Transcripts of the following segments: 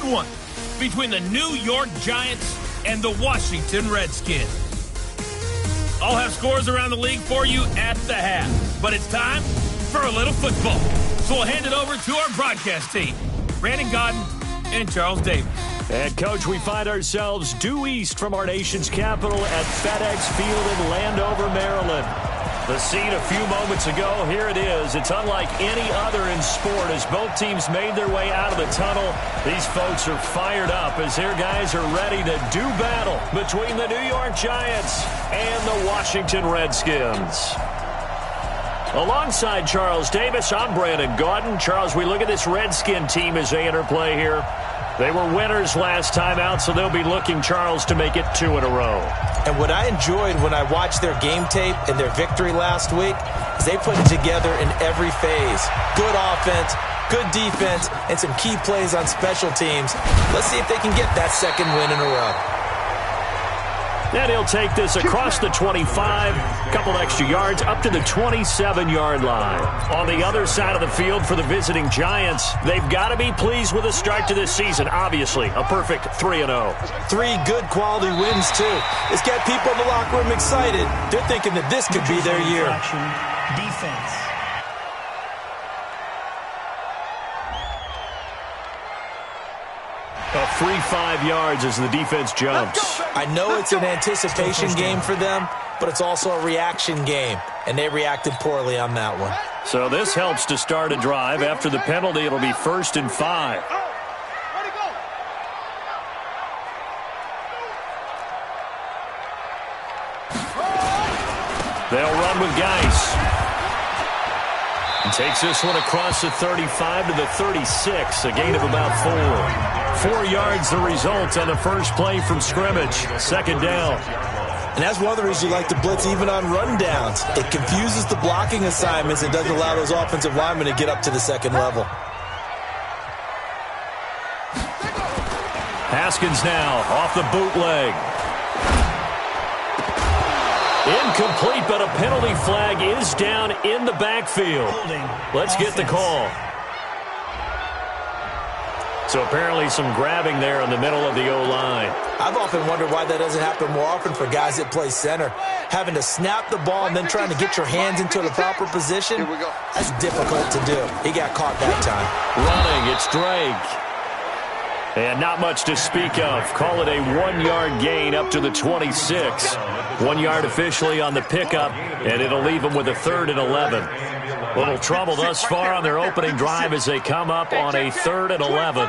good one between the New York Giants and the Washington Redskins. I'll have scores around the league for you at the half, but it's time for a little football. So we'll hand it over to our broadcast team, Brandon Godden and Charles Davis. And, Coach, we find ourselves due east from our nation's capital at FedEx Field in Landover, Maryland. The scene a few moments ago, here it is. It's unlike any other in sport as both teams made their way out of the tunnel. These folks are fired up as their guys are ready to do battle between the New York Giants and the Washington Redskins. Alongside Charles Davis, I'm Brandon Gaudin. Charles, we look at this Redskin team as they interplay here. They were winners last time out, so they'll be looking, Charles, to make it 2 in a row. And what I enjoyed when I watched their game tape and their victory last week is they put it together in every phase. Good offense, good defense, and some key plays on special teams. Let's see if they can get that second win in a row. And he'll take this across the 25, couple extra yards, up to the 27-yard line. On the other side of the field for the visiting Giants, they've got to be pleased with the start to this season. Obviously, a perfect 3-0. 3 good quality wins, too. It's got people in the locker room excited. They're thinking that this could be their year. Defense. A free 5 yards as the defense jumps. I know it's an anticipation game for them, but it's also a reaction game, and they reacted poorly on that one. So this helps to start a drive. After the penalty, it'll be 1st and 5. They'll run with Geis. And takes this one across the 35 to the 36, a gain of about 4. 4 yards the result on the first play from scrimmage. 2nd down. And that's one of the reasons you like to blitz even on rundowns. It confuses the blocking assignments and doesn't allow those offensive linemen to get up to the second level. Haskins now off the bootleg. Incomplete, but a penalty flag is down in the backfield. Let's get the call. So apparently some grabbing there in the middle of the O-line. I've often wondered why that doesn't happen more often for guys that play center. Having to snap the ball and then trying to get your hands into the proper position, that's difficult to do. He got caught that time. Running, it's Drake. And not much to speak of. Call it a 1-yard gain up to the 26. 1 yard officially on the pickup, and it'll leave them with a 3rd and 11. Little trouble thus far on their opening drive as they come up on a 3rd and 11.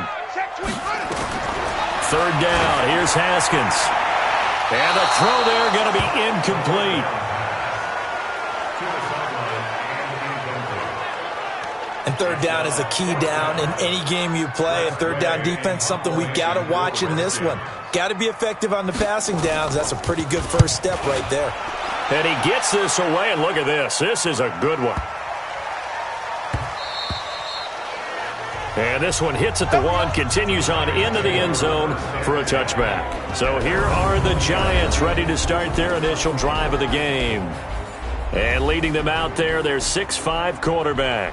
3rd down. Here's Haskins. And the throw there going to be incomplete. And 3rd down is a key down in any game you play. And 3rd down defense, something we've got to watch in this one. Got to be effective on the passing downs. That's a pretty good first step right there. And he gets this away, and look at this. This is a good one. And this one hits at the 1, continues on into the end zone for a touchback. So here are the Giants ready to start their initial drive of the game. And leading them out there, their 6'5" quarterback.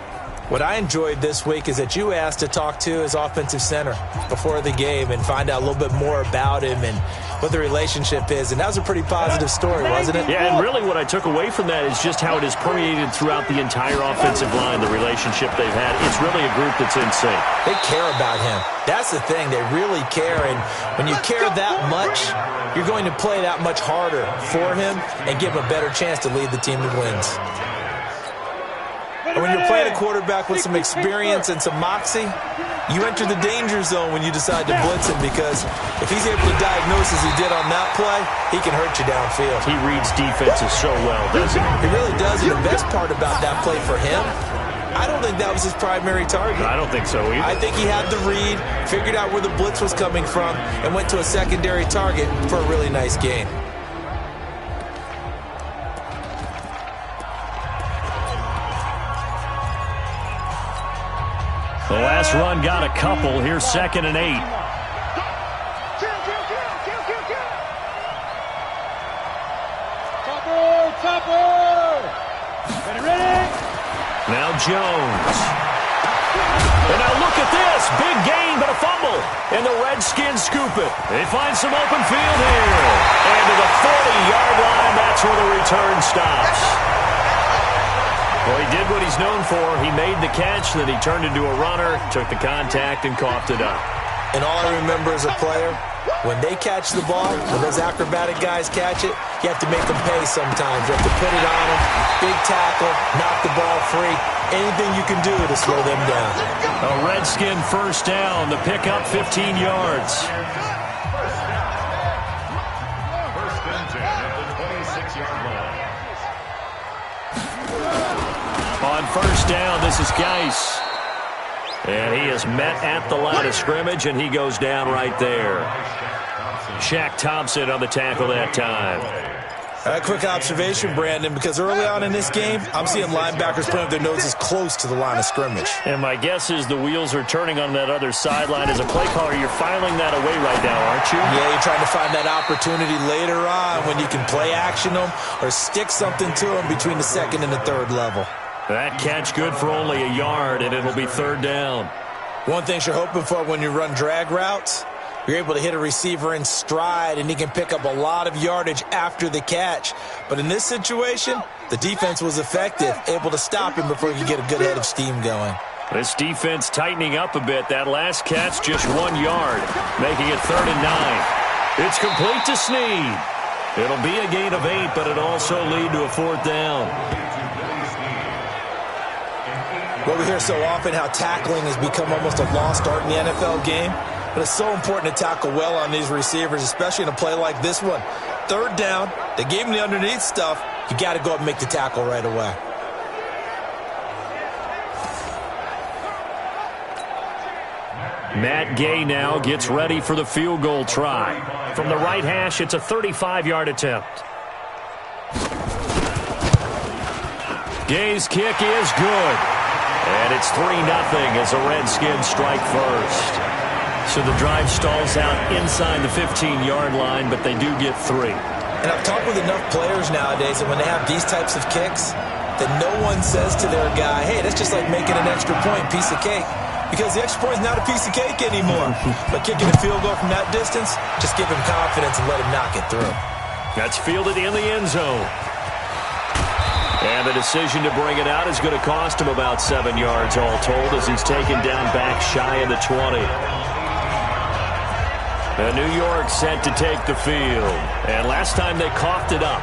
What I enjoyed this week is that you asked to talk to his offensive center before the game and find out a little bit more about him and what the relationship is. And that was a pretty positive story, wasn't it? Yeah, and really what I took away from that is just how it has permeated throughout the entire offensive line, the relationship they've had. It's really a group that's in sync. They care about him. That's the thing. They really care. And when you care that much, you're going to play that much harder for him and give him a better chance to lead the team to wins. And when you're playing a quarterback with some experience and some moxie, you enter the danger zone when you decide to blitz him, because if he's able to diagnose as he did on that play, he can hurt you downfield. He reads defenses so well, doesn't he? He really does. And the best part about that play for him, I don't think that was his primary target. I don't think so either. I think he had the read, figured out where the blitz was coming from, and went to a secondary target for a really nice gain. The last run got a couple. Here's 2nd and 8. Now Jones. And now look at this. Big gain, but a fumble. And the Redskins scoop it. They find some open field here. And to the 40-yard line, that's where the return stops. Well, he did what he's known for. He made the catch, then he turned into a runner, took the contact, and coughed it up. And all I remember as a player, when they catch the ball, when those acrobatic guys catch it, you have to make them pay sometimes. You have to put it on them, big tackle, knock the ball free. Anything you can do to slow them down. A Redskin first down. The pickup, 15 yards. First and 10 at the 26-yard line. On first down, this is Geis. And he is met at the line of scrimmage, and he goes down right there. Shaq Thompson on the tackle that time. A quick observation, Brandon, because early on in this game, I'm seeing linebackers putting their noses close to the line of scrimmage. And my guess is the wheels are turning on that other sideline. As a play caller, you're filing that away right now, aren't you? Yeah, you're trying to find that opportunity later on when you can play action them or stick something to them between the second and the third level. That catch good for only a yard, and it'll be third down. One thing you're hoping for when you run drag routes, you're able to hit a receiver in stride, and he can pick up a lot of yardage after the catch. But in this situation, the defense was effective, able to stop him before he could get a good head of steam going. This defense tightening up a bit. That last catch, just 1 yard, making it 3rd and 9. It's complete to Snead. It'll be a gain of 8, but it'll also lead to a 4th down. Well, we hear so often how tackling has become almost a lost art in the NFL game. But it's so important to tackle well on these receivers, especially in a play like this one. 3rd down, they gave him the underneath stuff. You got to go up and make the tackle right away. Matt Gay now gets ready for the field goal try. From the right hash, it's a 35-yard attempt. Gay's kick is good. And it's 3-0 as the Redskins strike first. So the drive stalls out inside the 15-yard line, but they do get 3. And I've talked with enough players nowadays that when they have these types of kicks, that no one says to their guy, hey, that's just like making an extra point, piece of cake. Because the extra point is not a piece of cake anymore. But kicking a field goal from that distance, just give him confidence and let him knock it through. That's fielded in the end zone. And the decision to bring it out is going to cost him about 7 yards all told as he's taken down back shy of the 20. And New York set to take the field. And last time they coughed it up,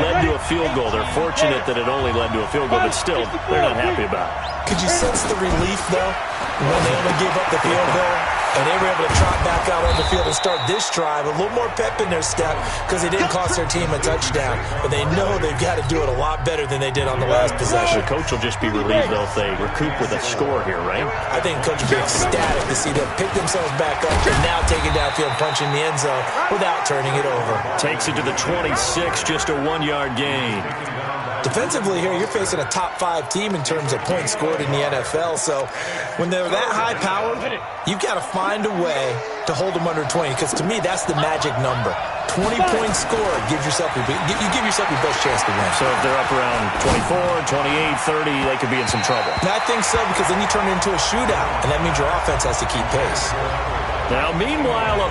led to a field goal. They're fortunate that it only led to a field goal, but still, they're not happy about it. Could you sense the relief, though, when they only gave up the field goal? And they were able to trot back out on the field and start this drive. A little more pep in their step because it didn't cost their team a touchdown. But they know they've got to do it a lot better than they did on the last possession. The coach will just be relieved, though, if they recoup with a score here, right? I think coach will be ecstatic to see them pick themselves back up and now take it downfield, punch in the end zone without turning it over. Takes it to the 26, just a 1-yard gain. Defensively here, you're facing a top-5 team in terms of points scored in the NFL. So when they're that high-powered, you've got to find a way to hold them under 20. Because to me, that's the magic number. 20 points scored gives yourself you give yourself your best chance to win. So if they're up around 24, 28, 30, they could be in some trouble. And I think so because then you turn it into a shootout, and that means your offense has to keep pace. Now, meanwhile,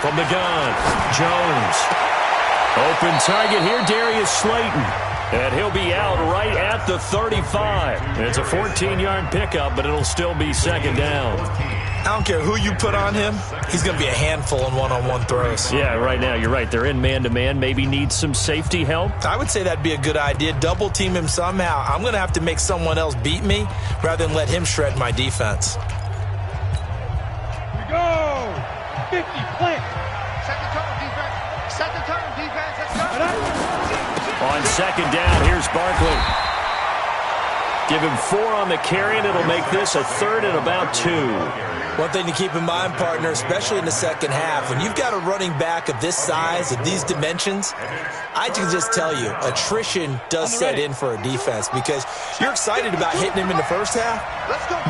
from the gun, Jones. Open target here, Darius Slayton. And he'll be out right at the 35. It's a 14-yard pickup, but it'll still be 2nd down. I don't care who you put on him. He's going to be a handful in one-on-one throws. Yeah, right now, you're right. They're in man-to-man. Maybe need some safety help. I would say that'd be a good idea. Double team him somehow. I'm going to have to make someone else beat me rather than let him shred my defense. Here we go. 50, play. Set the tone, defense. Set the tone, defense. Let's go. On 2nd down, here's Barkley. Give him 4 on the carry, and it'll make this a 3rd and about 2. One thing to keep in mind, partner, especially in the second half, when you've got a running back of this size, of these dimensions, I can just tell you, attrition does set in for a defense because you're excited about hitting him in the first half.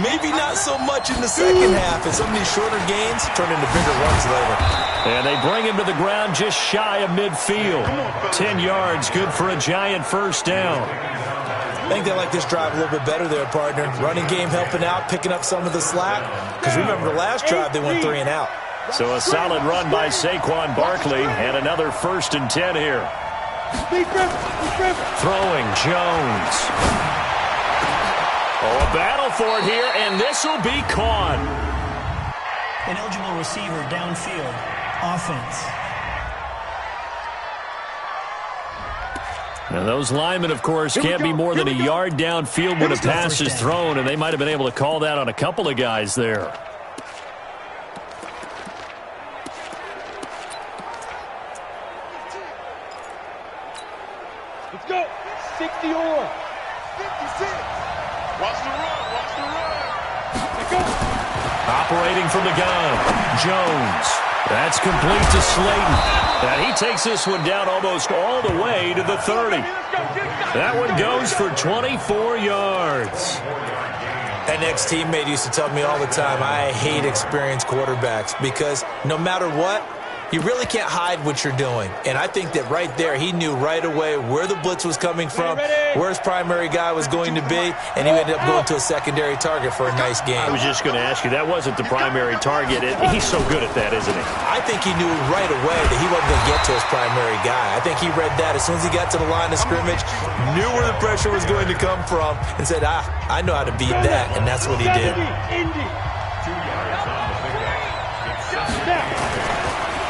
Maybe not so much in the second half, as some of these shorter gains turn into bigger runs later. And they bring him to the ground just shy of midfield. 10 yards, good for a Giant first down. I think they like this drive a little bit better there, partner. Running game helping out, picking up some of the slack. Because remember, the last drive, they went 3 and out. So a solid run by Saquon Barkley, and another 1st and 10 here. Throwing Jones. Oh, a battle for it here, and this will be caught. An eligible receiver downfield. Offense. Now those linemen, of course, can't be more than a yard downfield when a pass is thrown, and they might have been able to call that on a couple of guys there. Let's go. 60 or 56. Watch the run. Watch the run. Let's go. Operating from the gun, Jones. That's complete to Slayton. And he takes this one down almost all the way to the 30. That one goes for 24 yards. An ex-teammate used to tell me all the time, I hate experienced quarterbacks because no matter what, you really can't hide what you're doing. And I think that right there, he knew right away where the blitz was coming from, where his primary guy was going to be, and he ended up going to a secondary target for a nice game. I was just going to ask you, that wasn't the primary target. He's so good at that, isn't he? I think he knew right away that he wasn't going to get to his primary guy. I think he read that as soon as he got to the line of scrimmage, knew where the pressure was going to come from, and said, I know how to beat that, and that's what he did. 2 yards on the pickup.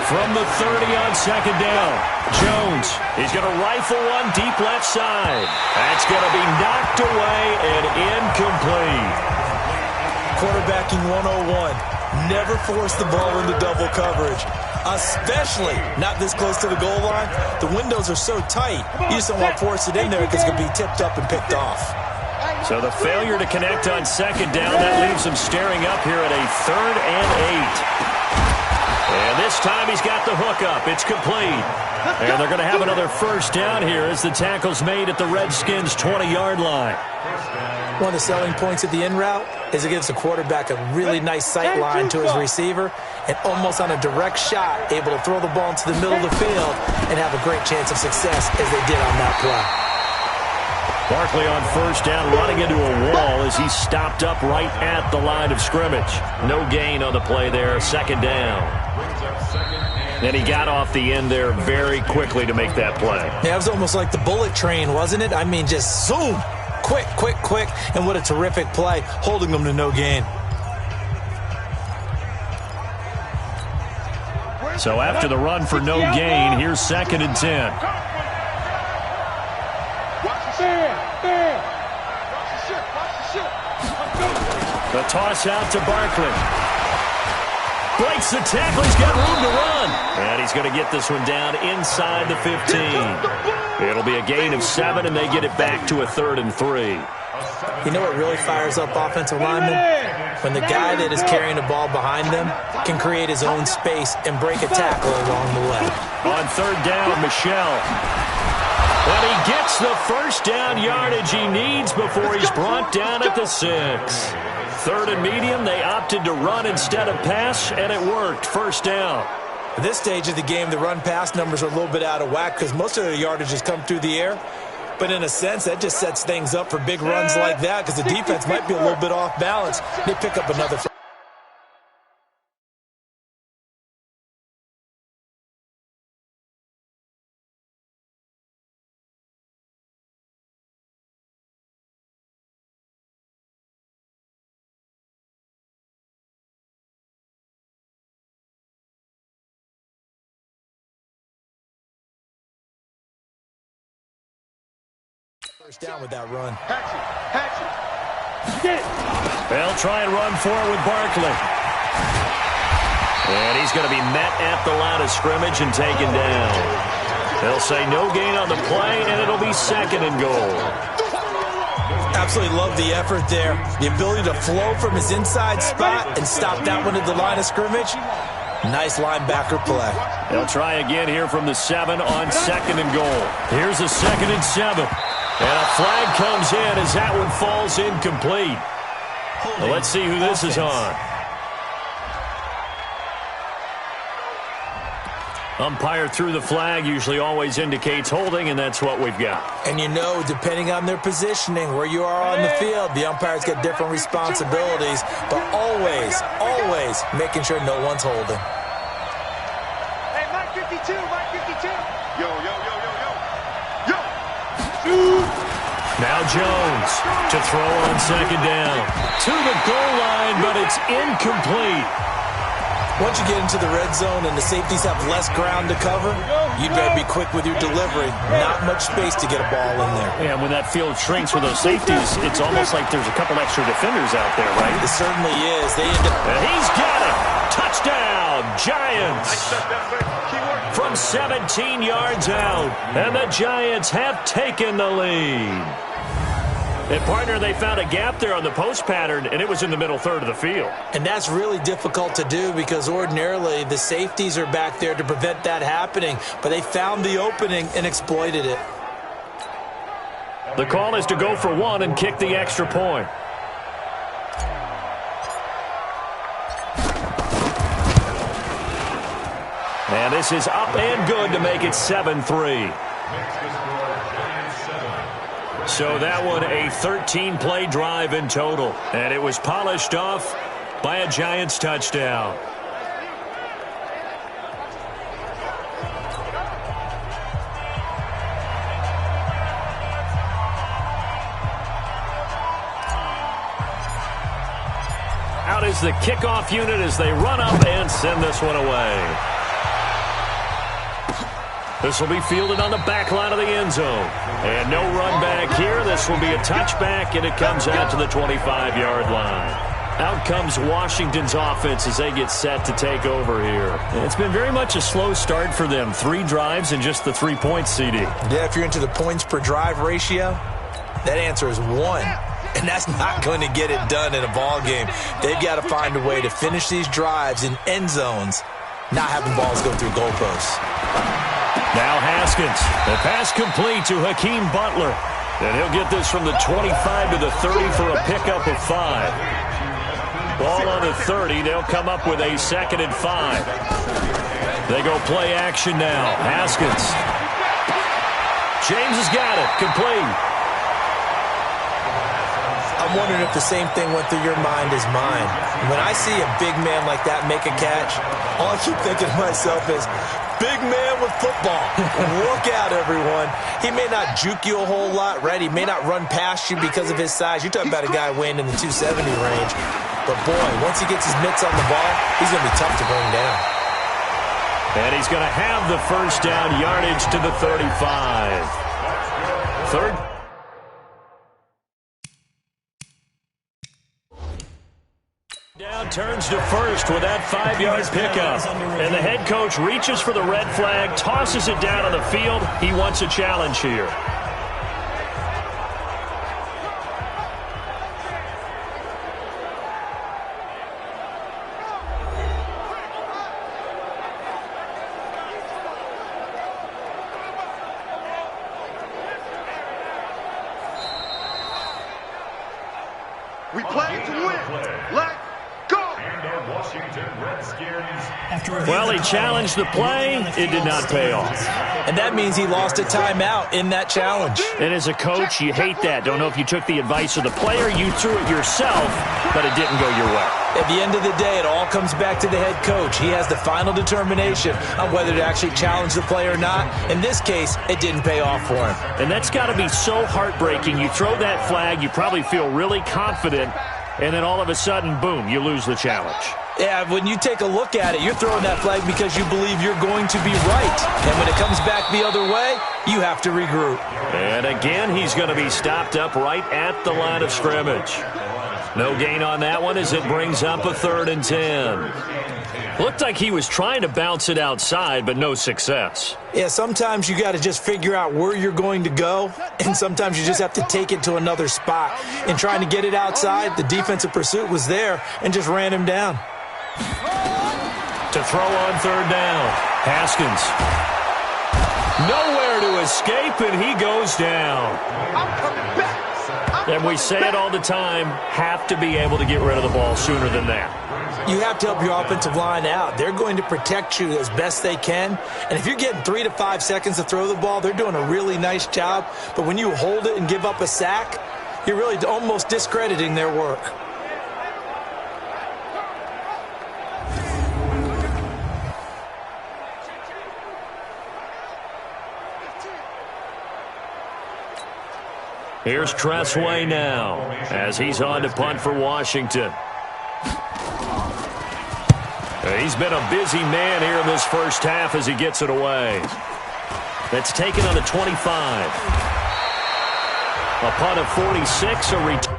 From the 30 on second down, Jones, he's going to rifle one deep left side. That's going to be knocked away and incomplete. Quarterbacking 101. Never force the ball into double coverage, especially not this close to the goal line. The windows are so tight, you just don't want to force it in there because it could be tipped up and picked off. So the failure to connect on second down, that leaves him staring up here at a 3rd and 8. And this time he's got the hookup. It's complete. And they're going to have another first down here as the tackle's made at the Redskins' 20-yard line. One of the selling points of the in route is it gives the quarterback a really nice sight line to his receiver and almost on a direct shot able to throw the ball into the middle of the field and have a great chance of success as they did on that play. Barkley on first down running into a wall as he's stopped up right at the line of scrimmage. No gain on the play there, second down. And he got off the end there very quickly to make that play. Yeah, it was almost like the bullet train, wasn't it? I mean, just zoom, quick, and what a terrific play, holding them to no gain. So after the run for no gain, here's 2nd and 10. The toss out to Barkley. Breaks the tackle. He's got room to run. And he's going to get this one down inside the 15. It'll be a gain of 7, and they get it back to a 3rd and 3. You know what really fires up offensive linemen? When the guy that is carrying the ball behind them can create his own space and break a tackle along the way. On 3rd down, Michelle. And he gets the first down yardage he needs before he's brought down at the 6. 3rd and medium, they opted to run instead of pass, and it worked. First down. At this stage of the game, the run-pass numbers are a little bit out of whack because most of their yardage has come through the air. But in a sense, that just sets things up for big runs like that because the defense might be a little bit off balance. They pick up another. First down with that run. They'll try and run for it with Barkley. And he's going to be met at the line of scrimmage and taken down. They'll say no gain on the play, and it'll be 2nd and goal. Absolutely love the effort there. The ability to flow from his inside spot and stop that one at the line of scrimmage. Nice linebacker play. They'll try again here from the 7 on 2nd and goal. Here's a 2nd and 7. And a flag comes in as that one falls incomplete. Well, let's see who this is on. Umpire threw the flag, usually always indicates holding, and that's what we've got. And you know, depending on their positioning, where you are on the field, the umpires get different responsibilities, but always, always making sure no one's holding. Hey, Mike 52, Mike 52. Yo, yo, yo, yo, yo. Yo. Now Jones to throw on 2nd down. To the goal line, but it's incomplete. Once you get into the red zone and the safeties have less ground to cover, you better be quick with your delivery. Not much space to get a ball in there. Yeah, when that field shrinks with those safeties, it's almost like there's a couple extra defenders out there, right? It certainly is. They end up... And he's got it! Touchdown, Giants! From 17 yards out, and the Giants have taken the lead. And, partner, they found a gap there on the post pattern, and it was in the middle third of the field. And that's really difficult to do because ordinarily the safeties are back there to prevent that happening. But they found the opening and exploited it. The call is to go for 1 and kick the extra point. And this is up and good to make it 7-3. So that one a 13-play drive in total. And it was polished off by a Giants touchdown. Out is the kickoff unit as they run up and send this one away. This will be fielded on the back line of the end zone. And no run back here. This will be a touchback, and it comes out to the 25-yard line. Out comes Washington's offense as they get set to take over here. It's been very much a slow start for them. 3 drives and just the 3 points, CD. Yeah, if you're into the points per drive ratio, that answer is 1. And that's not going to get it done in a ball game. They've got to find a way to finish these drives in end zones, not having balls go through goalposts. Now Haskins. The pass complete to Hakeem Butler. And he'll get this from the 25 to the 30 for a pickup of 5. Ball on the 30. They'll come up with a 2nd and 5. They go play action now. Haskins. James has got it. Complete. I'm wondering if the same thing went through your mind as mine. When I see a big man like that make a catch, all I keep thinking to myself is, big man with football. Look out, everyone. He may not juke you a whole lot, right? He may not run past you because of his size. You're talking about a guy weighing in the 270 range. But, boy, once he gets his mitts on the ball, he's going to be tough to bring down. And he's going to have the first down, yardage to the 35. Third. Down turns to first with that 5-yard pickup. And the head coach reaches for the red flag, tosses it down on the field. He wants a challenge here. We play to win. Let go. Well, he challenged the play. It did not pay off. And that means he lost a timeout in that challenge. And as a coach, you hate that. Don't know if you took the advice of the player. You threw it yourself, but it didn't go your way. At the end of the day, it all comes back to the head coach. He has the final determination on whether to actually challenge the play or not. In this case, it didn't pay off for him. And that's got to be so heartbreaking. You throw that flag, you probably feel really confident, and then all of a sudden, boom, you lose the challenge. Yeah, when you take a look at it, you're throwing that flag because you believe you're going to be right. And when it comes back the other way, you have to regroup. And again, he's going to be stopped up right at the line of scrimmage. No gain on that one as it brings up a 3rd and 10. Looked like he was trying to bounce it outside, but no success. Yeah, sometimes you got to just figure out where you're going to go, and sometimes you just have to take it to another spot. In trying to get it outside, the defensive pursuit was there and just ran him down. To throw on third down, Haskins. Nowhere to escape, and he goes down. I'm coming back. And we say it all the time, have to be able to get rid of the ball sooner than that. You have to help your offensive line out. They're going to protect you as best they can. And if you're getting 3 to 5 seconds to throw the ball, they're doing a really nice job. But when you hold it and give up a sack, you're really almost discrediting their work. Here's Tressway now as he's on to punt for Washington. He's been a busy man here in this first half as he gets it away. That's taken on the 25. A punt of 46, a return.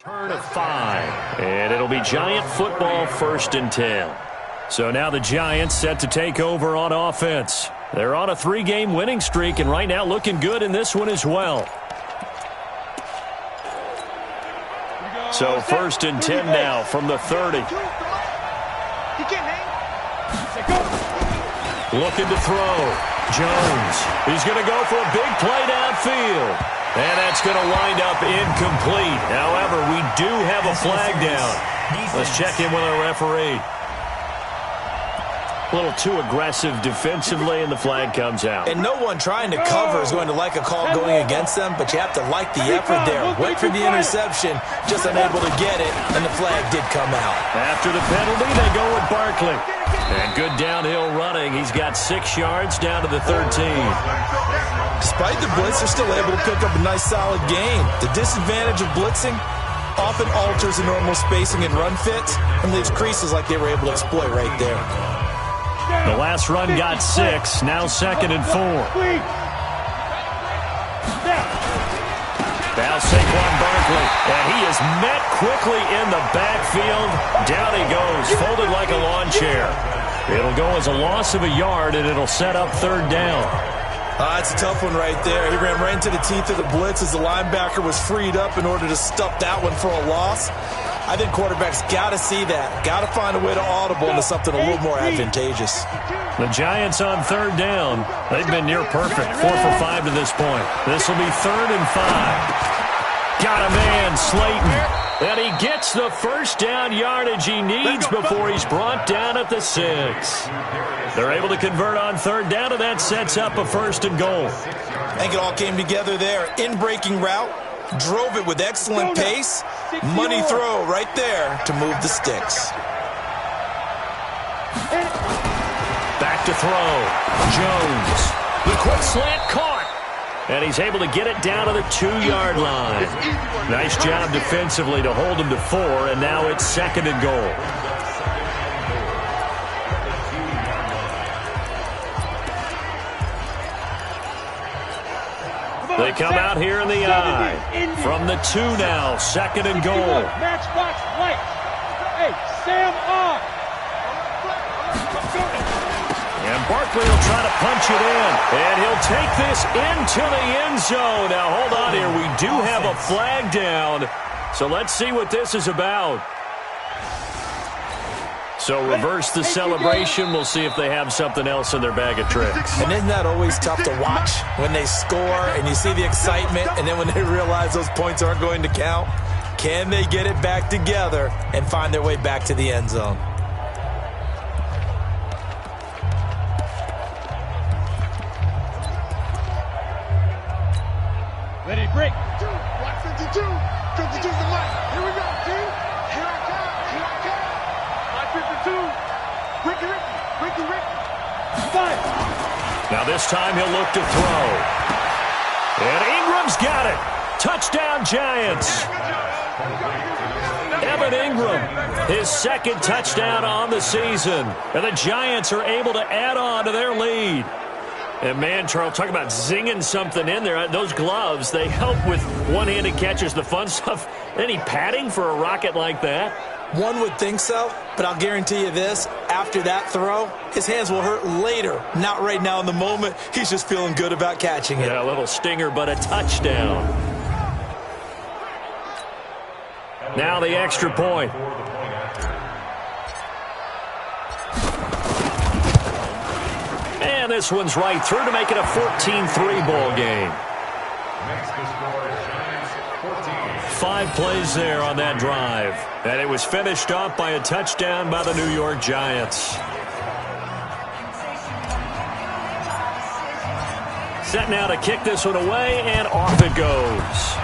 Turn of 5, and it'll be Giant football 1st and 10. So now the Giants set to take over on offense. They're on a 3-game winning streak, and right now looking good in this one as well. So 1st and 10 now from the 30. Looking to throw. Jones. He's going to go for a big play downfield. And that's going to wind up incomplete. However, we do have a flag down. Let's check in with our referee. A little too aggressive defensively, and the flag comes out. And no one trying to cover is going to like a call going against them, but you have to like the effort there. Went for the interception, just unable to get it, and the flag did come out. After the penalty, they go with Barkley. And good downhill running. He's got 6 yards down to the 13. Despite the blitz, they're still able to pick up a nice, solid gain. The disadvantage of blitzing often alters the normal spacing and run fits and leaves creases like they were able to exploit right there. The last run got 6, now 2nd and 4. Now Saquon Barkley, and he is met quickly in the backfield. Down he goes, folded like a lawn chair. It'll go as a loss of a yard, and it'll set up 3rd down. That's a tough one right there. He ran right into the teeth of the blitz as the linebacker was freed up in order to stuff that one for a loss. I think quarterbacks got to see that. Got to find a way to audible into something a little more advantageous. The Giants on 3rd down. They've been near perfect. 4 for 5 to this point. This will be 3rd and 5. Got a man, Slayton. And he gets the first down yardage he needs before he's brought down at the 6. They're able to convert on 3rd down, and that sets up a 1st and goal. I think it all came together there. In-breaking route, drove it with excellent pace. Money throw right there to move the sticks. Back to throw. Jones. The quick slant caught. And he's able to get it down to the 2-yard line. Nice job defensively to hold him to 4, and now it's 2nd and goal. They come out here in the I. From the 2 now, 2nd and goal. Matchbox light. Hey, Sam on. And Barkley will try to punch it in. And he'll take this into the end zone. Now, hold on here. We do have a flag down. So let's see what this is about. So reverse the celebration. We'll see if they have something else in their bag of tricks. And isn't that always tough to watch when they score and you see the excitement, and then when they realize those points aren't going to count? Can they get it back together and find their way back to the end zone? Brick. Watch 52. 52's the mic. Here we go, G. Here I come. Here I come. My 52. Ricky. Fight. Now this time he'll look to throw. And Ingram's got it. Touchdown, Giants. Evan Ingram, his second touchdown on the season. And the Giants are able to add on to their lead. And man, Charles, talk about zinging something in there. Those gloves, they help with one-handed catches, the fun stuff. Any padding for a rocket like that? One would think so, but I'll guarantee you this. After that throw, his hands will hurt later. Not right now in the moment. He's just feeling good about catching it. Yeah, a little stinger, but a touchdown. Now the extra point. And this one's right through to make it a 14-3 ball game. 5 plays there on that drive. And it was finished off by a touchdown by the New York Giants. Set now to kick this one away, and off it goes.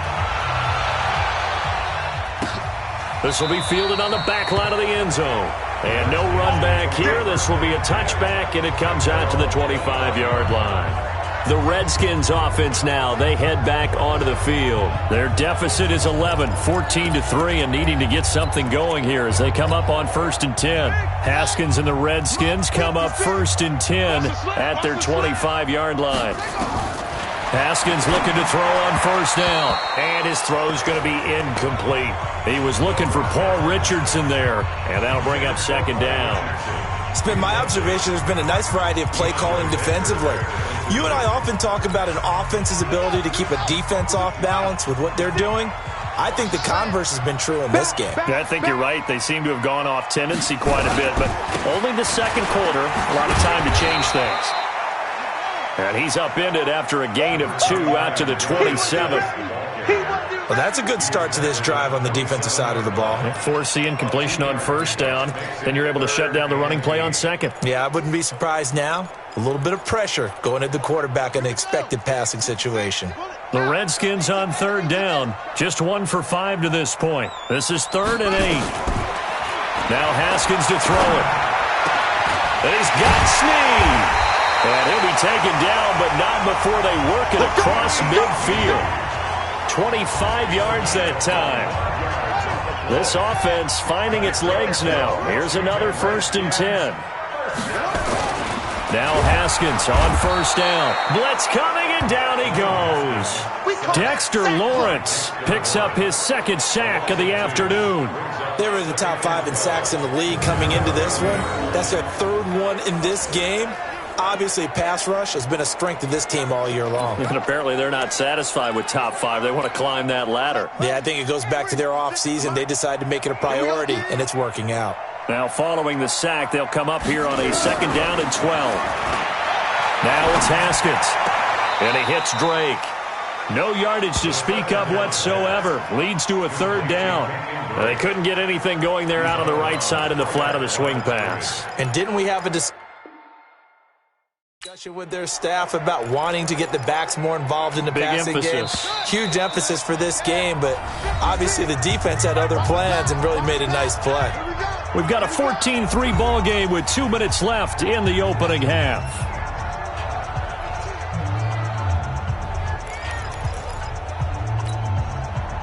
This will be fielded on the back line of the end zone. And no run back here. This will be a touchback, and it comes out to the 25-yard line. The Redskins offense now, they head back onto the field. Their deficit is 11, 14-3, and needing to get something going here as they come up on 1st and 10. Haskins and the Redskins come up 1st and 10 at their 25-yard line. Haskins looking to throw on 1st down, and his throw's going to be incomplete. He was looking for Paul Richardson there, and that'll bring up 2nd down. It's been my observation there's been a nice variety of play calling defensively. You and I often talk about an offense's ability to keep a defense off balance with what they're doing. I think the converse has been true in this game. Yeah, I think you're right. They seem to have gone off tendency quite a bit, but only the second quarter, a lot of time to change things. And he's upended after a gain of 2 out to the 27. Well, that's a good start to this drive on the defensive side of the ball. Force the incompletion on 1st down. Then you're able to shut down the running play on 2nd. Yeah, I wouldn't be surprised now. A little bit of pressure going at the quarterback in an expected passing situation. The Redskins on 3rd down. Just 1 for 5 to this point. This is 3rd and 8. Now Haskins to throw it. And he's got Snead. And he'll be taken down, but not before they work it across midfield. 25 yards that time. This offense finding its legs now. Here's another 1st and 10. Now Haskins on 1st down. Blitz coming, and down he goes. Dexter Lawrence picks up his 2nd sack of the afternoon. They were in the top 5 in sacks in the league coming into this one. That's their 3rd one in this game. Obviously, pass rush has been a strength of this team all year long. And apparently they're not satisfied with top 5. They want to climb that ladder. Yeah, I think it goes back to their offseason. They decided to make it a priority, and it's working out. Now, following the sack, they'll come up here on a 2nd down and 12. Now it's Haskins. And he hits Drake. No yardage to speak of whatsoever. Leads to a 3rd down. They couldn't get anything going there out on the right side of the flat of the swing pass. And didn't we have a discussion with their staff about wanting to get the backs more involved in the passing game? Huge emphasis for this game, but obviously the defense had other plans and really made a nice play. We've got a 14-3 ball game with 2 minutes left in the opening half.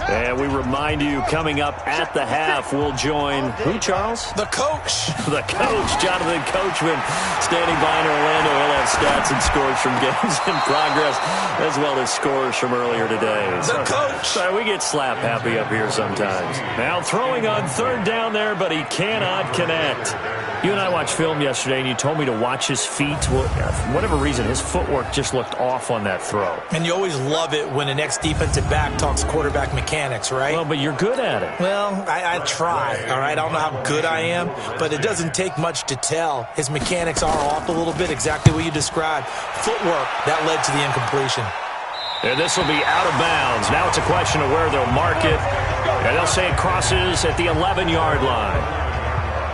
And we remind you, coming up at the half, we'll join who, Charles? The coach. The coach, Jonathan Coachman, standing by in Orlando. He'll have stats and scores from games in progress, as well as scores from earlier today. The coach. Sorry, we get slap happy up here sometimes. Now throwing on 3rd down there, but he cannot connect. You and I watched film yesterday, and you told me to watch his feet. Well, for whatever reason, his footwork just looked off on that throw. And you always love it when an ex-defensive back talks quarterback mechanics, right? Well, but you're good at it. Well, I try, all right? I don't know how good I am, but it doesn't take much to tell. His mechanics are off a little bit, exactly what you described. Footwork, that led to the incompletion. And this will be out of bounds. Now it's a question of where they'll mark it. And they'll say it crosses at the 11-yard line.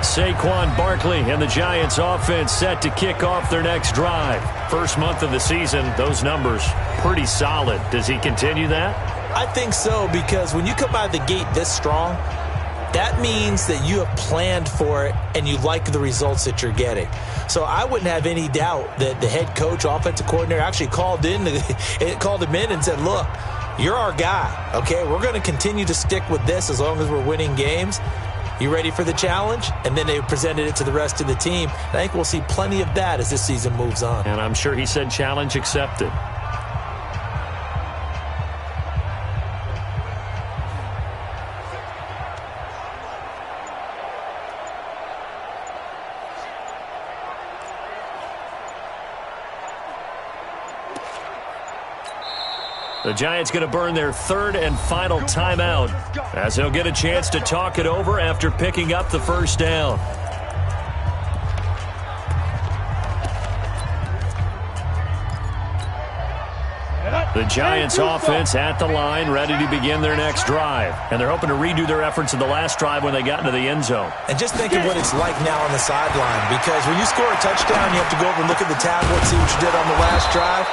Saquon Barkley and the Giants offense set to kick off their next drive. First month of the season, those numbers pretty solid. Does he continue that? I think so, because when you come out of the gate this strong, that means that you have planned for it and you like the results that you're getting. So I wouldn't have any doubt that the head coach, offensive coordinator, actually called him in and said, look, you're our guy, okay? We're going to continue to stick with this as long as we're winning games. You ready for the challenge? And then they presented it to the rest of the team. I think we'll see plenty of that as this season moves on. And I'm sure he said challenge accepted. The Giants going to burn their third and final timeout as they'll get a chance to talk it over after picking up the first down. The Giants offense at the line, ready to begin their next drive. And they're hoping to redo their efforts in the last drive when they got into the end zone. And just think of what it's like now on the sideline, because when you score a touchdown, you have to go over and look at the tablet, see what you did on the last drive.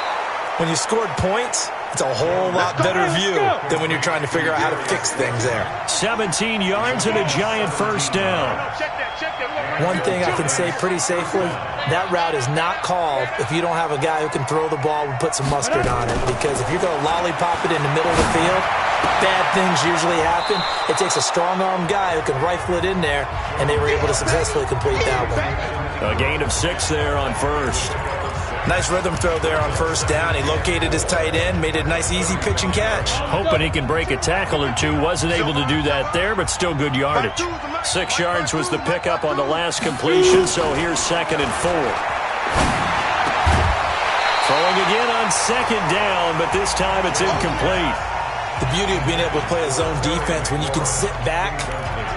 When you scored points, it's a whole lot better view than when you're trying to figure out how to fix things there. 17 yards and a Giant first down. One thing I can say pretty safely, that route is not called if you don't have a guy who can throw the ball and put some mustard on it. Because if you're going to lollipop it in the middle of the field, bad things usually happen. It takes a strong-arm guy who can rifle it in there, and they were able to successfully complete that one. A gain of 6 there on first. Nice rhythm throw there on first down. He located his tight end, made it a nice, easy pitch and catch. Hoping he can break a tackle or two. Wasn't able to do that there, but still good yardage. 6 yards was the pickup on the last completion, so here's 2nd and 4. Throwing again on 2nd down, but this time it's incomplete. The beauty of being able to play a zone defense when you can sit back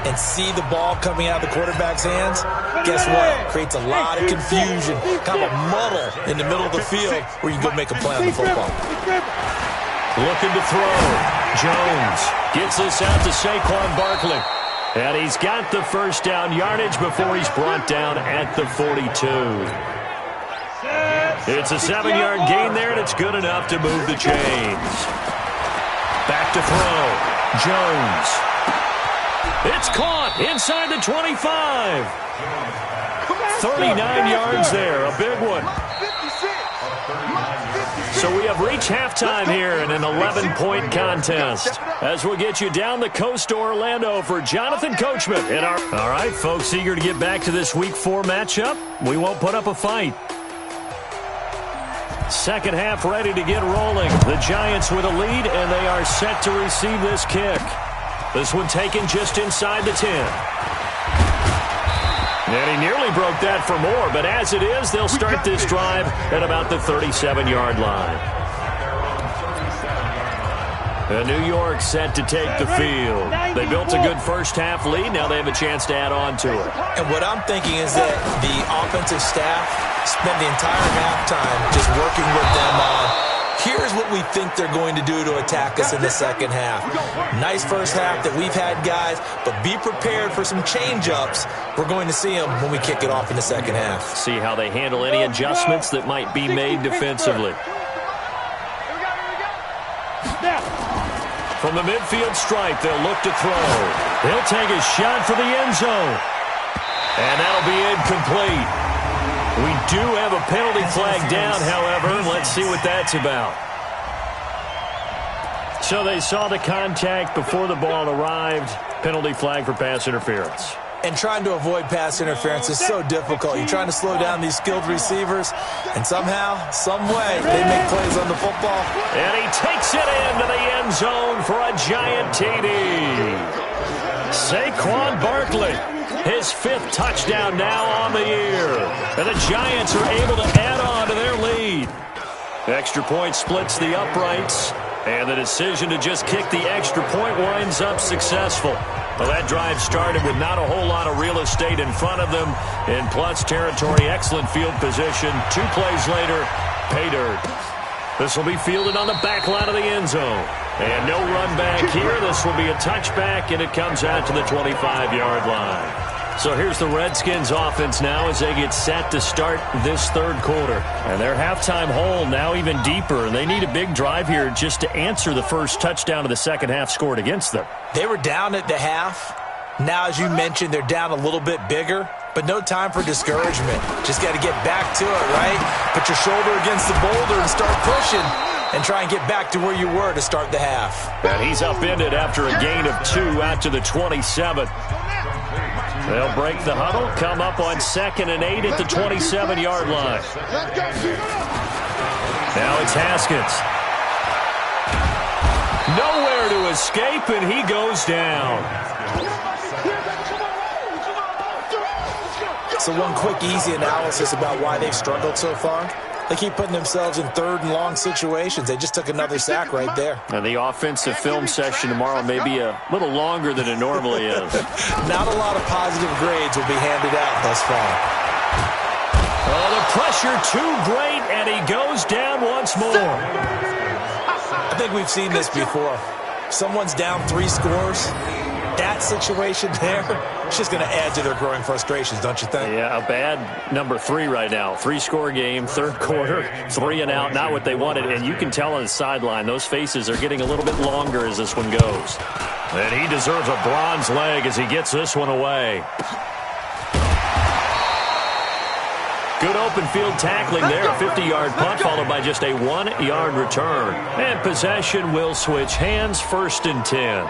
and see the ball coming out of the quarterback's hands, guess what? Creates a lot of confusion, kind of a muddle in the middle of the field where you can go make a play on the football. Looking to throw. Jones gets this out to Saquon Barkley. And he's got the first down yardage before he's brought down at the 42. It's a 7-yard gain there, and it's good enough to move the chains. Back to throw. Jones. It's caught inside the 25. 39 yards there, a big one. So we have reached halftime here in an 11-point contest. As we'll get you down the coast to Orlando for Jonathan Coachman. All right, folks, eager to get back to this Week 4 matchup. We won't put up a fight. Second half ready to get rolling. The Giants with a lead, and they are set to receive this kick. This one taken just inside the 10. And he nearly broke that for more, but as it is, they'll start this drive at about the 37-yard line. And New York set to take the field. They built a good first-half lead. Now they have a chance to add on to it. And what I'm thinking is that the offensive staff spent the entire halftime just working with them on, here's what we think they're going to do to attack us in the second half. Nice first half that we've had, guys, but be prepared for some change-ups. We're going to see them when we kick it off in the second half. See how they handle any adjustments that might be made defensively. From the midfield stripe, they'll look to throw. They'll take a shot for the end zone. And that'll be incomplete. We do have a penalty flag down, however. Let's see what that's about. So they saw the contact before the ball arrived. Penalty flag for pass interference. And trying to avoid pass interference is so difficult. You're trying to slow down these skilled receivers, and somehow, some way, they make plays on the football. And he takes it into the end zone for a Giant TD. Saquon Barkley, his 5th touchdown now on the year. And the Giants are able to add on to their lead. Extra point splits the uprights, and the decision to just kick the extra point winds up successful. Well, that drive started with not a whole lot of real estate in front of them in plus territory. Excellent field position. 2 plays later, pay dirt. This will be fielded on the back line of the end zone. And no run back here. This will be a touchback, and it comes out to the 25-yard line. So here's the Redskins offense now as they get set to start this third quarter. And their halftime hole now even deeper. And they need a big drive here just to answer the first touchdown of the second half scored against them. They were down at the half. Now, as you mentioned, they're down a little bit bigger. But no time for discouragement. Just got to get back to it, right? Put your shoulder against the boulder and start pushing. And try and get back to where you were to start the half. And he's upended after a gain of 2 out to the 27. They'll break the huddle, come up on 2nd and 8 at the 27-yard line. Now it's Haskins. Nowhere to escape, and he goes down. So one quick, easy analysis about why they've struggled so far. They keep putting themselves in third and long situations. They just took another sack right there. And the offensive film session tomorrow may be a little longer than it normally is. Not a lot of positive grades will be handed out thus far. Oh, the pressure too great, and he goes down once more. I think we've seen this before. Someone's down 3 scores. That situation there, it's just going to add to their growing frustrations, don't you think? Yeah, a bad number 3 right now. 3-score game, third quarter, 3 and out, not what they wanted. And you can tell on the sideline, those faces are getting a little bit longer as this one goes. And he deserves a bronze leg as he gets this one away. Good open field tackling there. A 50-yard punt followed by just a 1-yard return. And possession will switch hands, 1st and 10.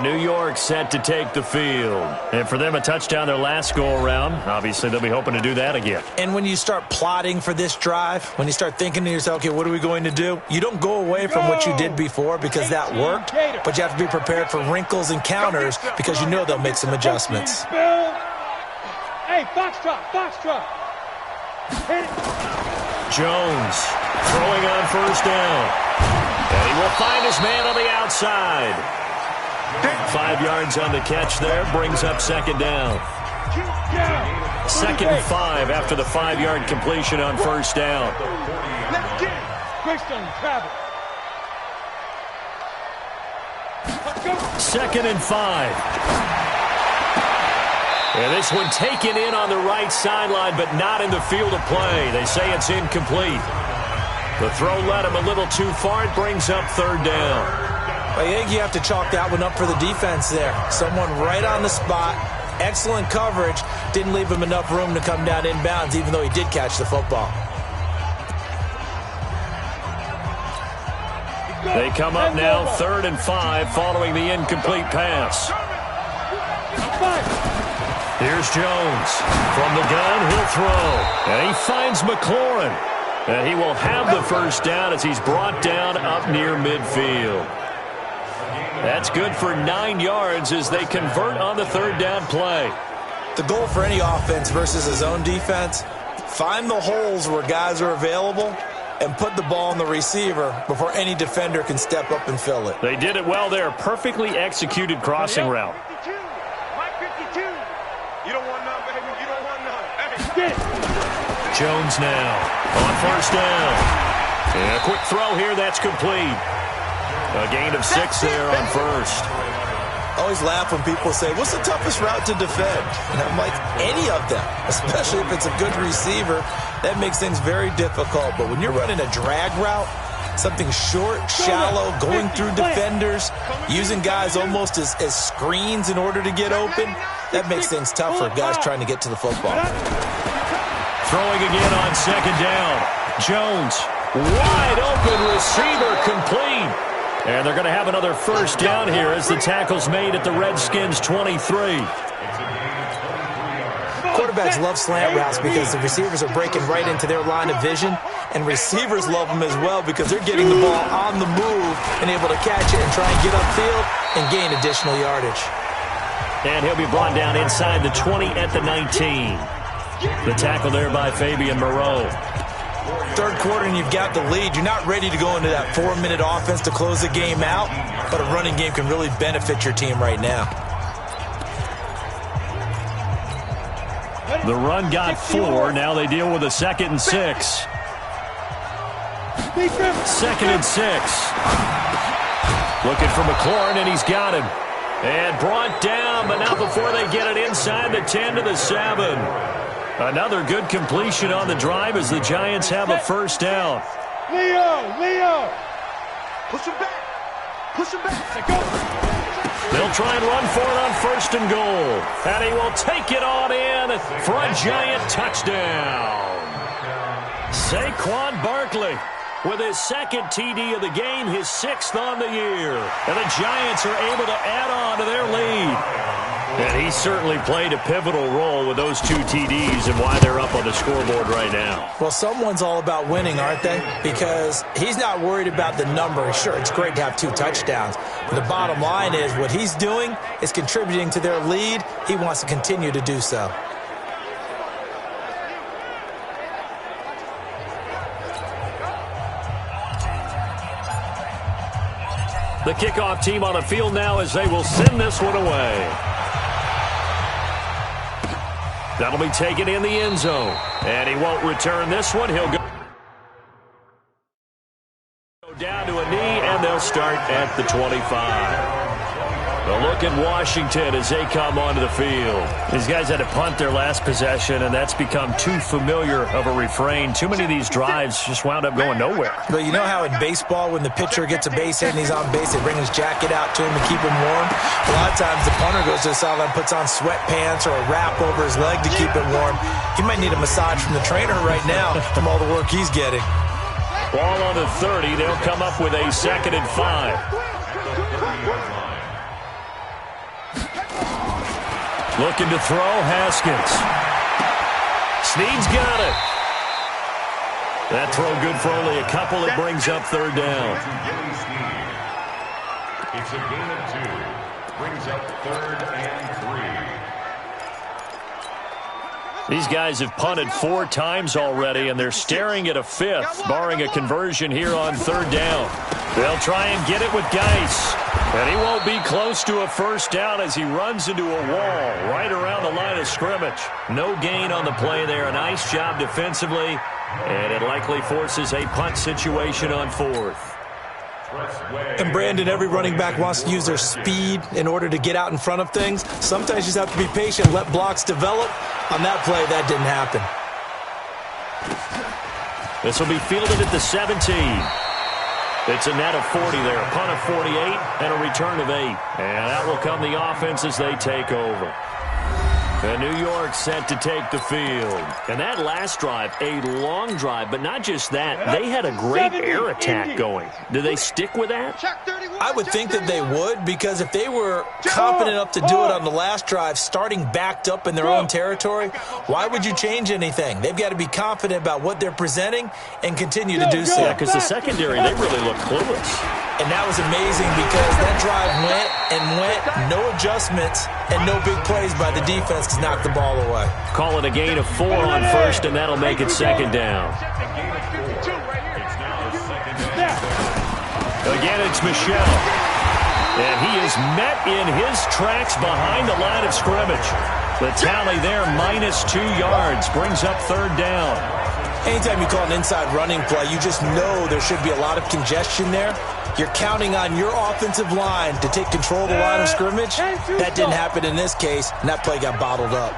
New York set to take the field. And for them, a touchdown their last go-around. Obviously, they'll be hoping to do that again. And when you start plotting for this drive, when you start thinking to yourself, okay, what are we going to do? You don't go away from what you did before because that worked, but you have to be prepared for wrinkles and counters because you know they'll make some adjustments. Hey, foxtrot, foxtrot. Jones throwing on 1st down. And he will find his man on the outside. 5 yards on the catch there, brings up 2nd down. 2nd and 5 after the 5-yard completion on 1st down. Let's get it. Based on travel. 2nd and 5. And this one taken in on the right sideline, but not in the field of play. They say it's incomplete. The throw led him a little too far. It brings up 3rd down. I think you have to chalk that one up for the defense there. Someone right on the spot. Excellent coverage. Didn't leave him enough room to come down inbounds, even though he did catch the football. They come up now 3rd and 5 following the incomplete pass. Here's Jones. From the gun, he'll throw. And he finds McLaurin. And he will have the 1st down as he's brought down up near midfield. That's good for 9 yards as they convert on the 3rd down play. The goal for any offense versus a zone defense, find the holes where guys are available and put the ball on the receiver before any defender can step up and fill it. They did it well there. Perfectly executed crossing route. Mike 52. You don't want none, baby. You don't want none. Hey, Jones now on 1st down. And a quick throw here, that's complete. A gain of 6 there on 1st. I always laugh when people say, what's the toughest route to defend? And I'm like, any of them, especially if it's a good receiver. That makes things very difficult. But when you're running a drag route, something short, shallow, going through defenders, using guys almost as screens in order to get open, that makes things tough for guys trying to get to the football. Throwing again on 2nd down. Jones, wide open receiver, complete. And they're going to have another 1st down here as the tackle's made at the Redskins' 23. Quarterbacks love slant routes because the receivers are breaking right into their line of vision, and receivers love them as well because they're getting the ball on the move and able to catch it and try and get upfield and gain additional yardage. And he'll be brought down inside the 20 at the 19. The tackle there by Fabian Moreau. Third quarter and you've got the lead. You're not ready to go into that 4-minute offense to close the game out, but a running game can really benefit your team right now. The run got 4. Now they deal with a 2nd and 6. 2nd and 6. Looking for McLaurin, and he's got him. And brought down, but not before they get it inside the 10 to the 7. Another good completion on the drive as the Giants have a first down. Leo! Push him back! Push him back! Go! They'll try and run for it on first and goal. And he will take it on in for a Giant touchdown. Saquon Barkley with his second TD of the game, his 6th on the year. And the Giants are able to add on to their lead. And he certainly played a pivotal role with those 2 TDs and why they're up on the scoreboard right now. Well, someone's all about winning, aren't they? Because he's not worried about the number. Sure, it's great to have 2 touchdowns. But the bottom line is what he's doing is contributing to their lead. He wants to continue to do so. The kickoff team on the field now as they will send this one away. That'll be taken in the end zone. And he won't return this one. He'll go down to a knee, and they'll start at the 25. A look at Washington as they come onto the field. These guys had to punt their last possession, and that's become too familiar of a refrain. Too many of these drives just wound up going nowhere. But you know how in baseball, when the pitcher gets a base hit and he's on base, they bring his jacket out to him to keep him warm? A lot of times the punter goes to the sideline, puts on sweatpants or a wrap over his leg to keep it warm. He might need a massage from the trainer right now from all the work he's getting. Ball on the 30. They'll come up with a 2nd and 5. Looking to throw, Haskins. Snead's got it. That throw good for only a couple. It brings up 3rd down. It's a gain of 2. Brings up 3rd and 3. These guys have punted 4 times already, and they're staring at a 5th, barring a conversion here on 3rd down. They'll try and get it with Geis. And he won't be close to a first down as he runs into a wall right around the line of scrimmage. No gain on the play there. A nice job defensively, and it likely forces a punt situation on 4th. And Brandon, every running back wants to use their speed in order to get out in front of things. Sometimes you just have to be patient, let blocks develop. On that play, that didn't happen. This will be fielded at the 17. It's a net of 40 there, a punt of 48, and a return of 8. And that will come the offense as they take over. And New York set to take the field. And that last drive, a long drive, but not just that. They had a great air attack going. Do they stick with that? I would think that they would, because if they were confident enough to do it on the last drive, starting backed up in their own territory, why would you change anything? They've got to be confident about what they're presenting and continue to do so. Yeah, because the secondary, they really look clueless. And that was amazing because that drive went, no adjustments, and no big plays by the defense to knock the ball away. Call it a gain of 4 on first, and that'll make it 2nd down. Again, it's Michel. And he is met in his tracks behind the line of scrimmage. The tally there, -2 yards, brings up 3rd down. Anytime you call an inside running play, you just know there should be a lot of congestion there. You're counting on your offensive line to take control of the line of scrimmage. That didn't happen in this case, and that play got bottled up.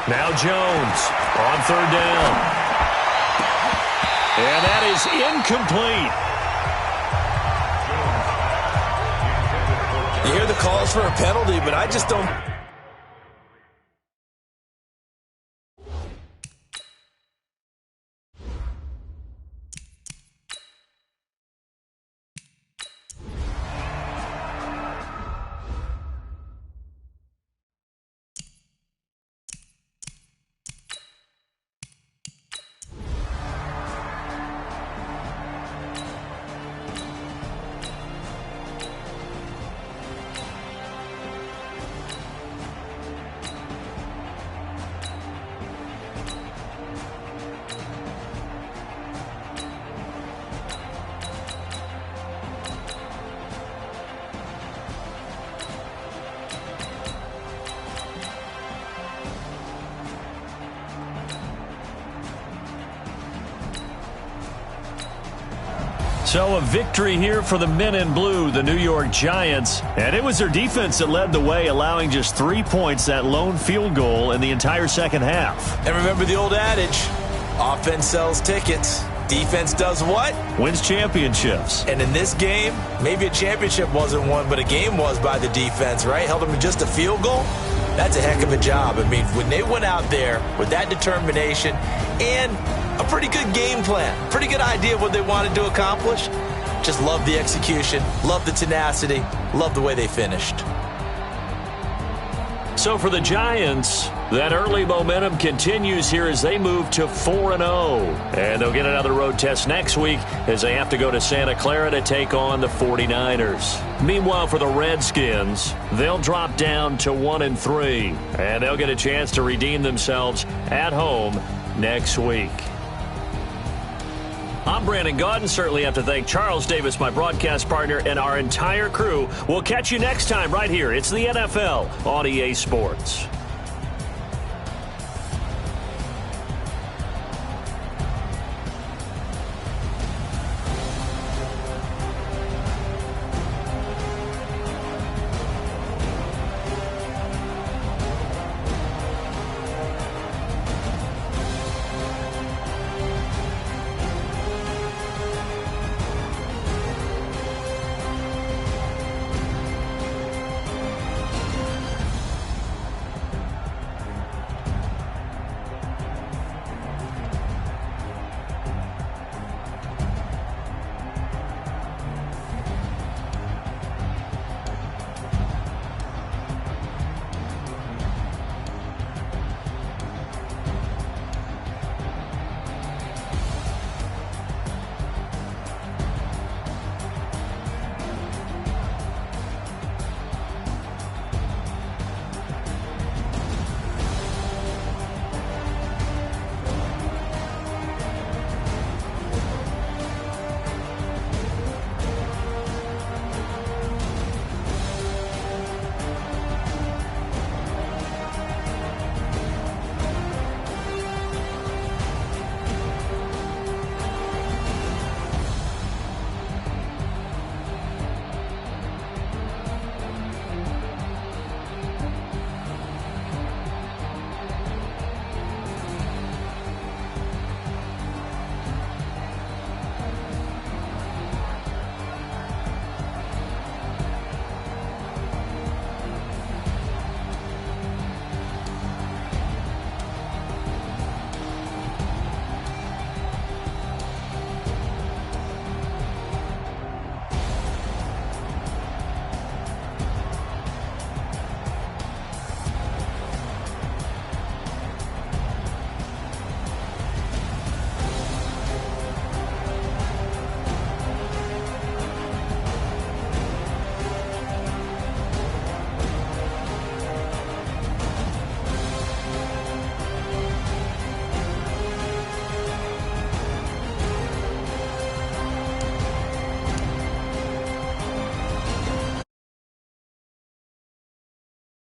Now Jones on 3rd down. And that is incomplete. You hear the calls for a penalty, but I just don't... So a victory here for the men in blue, the New York Giants. And it was their defense that led the way, allowing just 3 points, that lone field goal in the entire second half. And remember the old adage, offense sells tickets. Defense does what? Wins championships. And in this game, maybe a championship wasn't won, but a game was by the defense, right? Held them to just a field goal. That's a heck of a job. I mean, when they went out there with that determination and a pretty good game plan, pretty good idea of what they wanted to accomplish, just love the execution, love the tenacity, love the way they finished. So for the Giants, that early momentum continues here as they move to 4-0. And they'll get another road test next week as they have to go to Santa Clara to take on the 49ers. Meanwhile, for the Redskins, they'll drop down to 1-3. And they'll get a chance to redeem themselves at home next week. I'm Brandon Gaudin. Certainly have to thank Charles Davis, my broadcast partner, and our entire crew. We'll catch you next time right here. It's the NFL on EA Sports.